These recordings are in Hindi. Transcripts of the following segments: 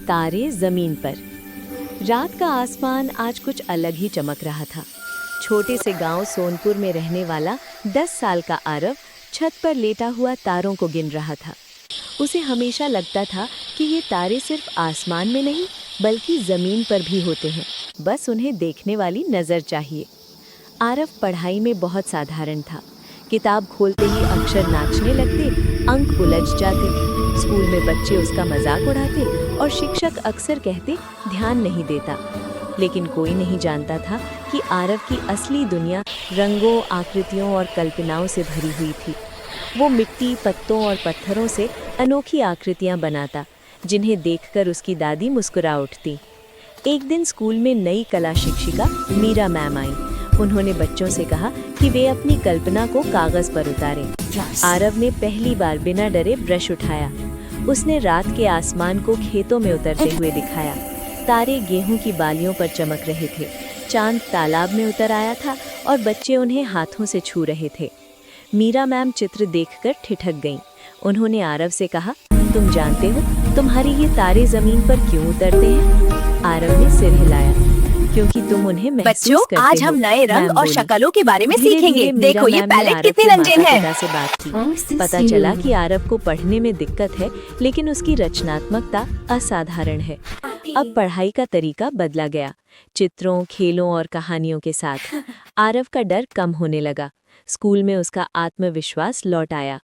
तारे जमीन पर। रात का आसमान आज कुछ अलग ही चमक रहा था। छोटे से गांव सोनपुर में रहने वाला 10 साल का आरव छत पर लेटा हुआ तारों को गिन रहा था। उसे हमेशा लगता था कि ये तारे सिर्फ आसमान में नहीं बल्कि ज़मीन पर भी होते हैं, बस उन्हें देखने वाली नज़र चाहिए। आरव पढ़ाई में बहुत साधारण था। किताब खोलते ही अक्षर नाचने लगते, अंक उलझ जाते। स्कूल में बच्चे उसका मजाक उड़ाते और शिक्षक अक्सर कहते ध्यान नहीं देता। लेकिन कोई नहीं जानता था कि आरव की असली दुनिया रंगों, आकृतियों और कल्पनाओं से भरी हुई थी। वो मिट्टी, पत्तों और पत्थरों से अनोखी आकृतियां बनाता, जिन्हें देखकर उसकी दादी मुस्कुरा उठती। एक दिन स्कूल में नई कला शिक्षिका मीरा मैम आई। उन्होंने बच्चों से कहा कि वे अपनी कल्पना को कागज पर उतारें। आरव ने पहली बार बिना डरे ब्रश उठाया। उसने रात के आसमान को खेतों में उतरते हुए दिखाया। तारे गेहूं की बालियों पर चमक रहे थे, चांद तालाब में उतर आया था और बच्चे उन्हें हाथों से छू रहे थे। मीरा मैम चित्र देखकर ठिठक गईं। उन्होंने आरव से कहा, तुम जानते हो तुम्हारे ये तारे जमीन पर क्यों उतरते हैं? आरव ने सिर हिलाया, क्योंकि तुम उन्हें महसूस करते हो। आज हम नए रंग और शक्लों के बारे में सीखेंगे। देखो ये पैलेट कितनी रंगीन है। से बात की। पता चला कि आरव को पढ़ने में दिक्कत है, लेकिन उसकी रचनात्मकता असाधारण है। अब पढ़ाई का तरीका बदला गया। चित्रों, खेलों और कहानियों के साथ आरव का डर कम होने लगा। स्कूल में उसका आत्मविश्वास लौट आया।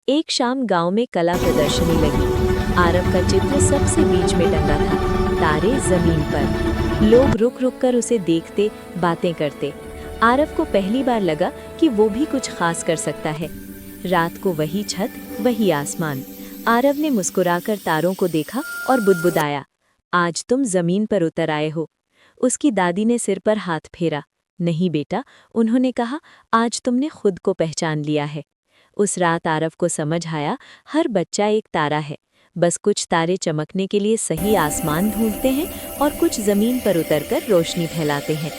एक शाम गांव में कला प्रदर्शनी लगी। आरव का चित्र सबसे बीच में टंगा था, तारे जमीन पर। लोग रुक रुक कर उसे देखते, बातें करते। आरव को पहली बार लगा कि वो भी कुछ खास कर सकता है। रात को वही छत, वही आसमान। आरव ने मुस्कुराकर तारों को देखा और बुदबुदाया, आज तुम जमीन पर उतर आए हो। उसकी दादी ने सिर पर हाथ फेरा। नहीं बेटा, उन्होंने कहा, आज तुमने खुद को पहचान लिया है। उस रात आरव को समझ आया, हर बच्चा एक तारा है। बस कुछ तारे चमकने के लिए सही आसमान ढूंढते हैं और कुछ जमीन पर उतरकर रोशनी फैलाते हैं।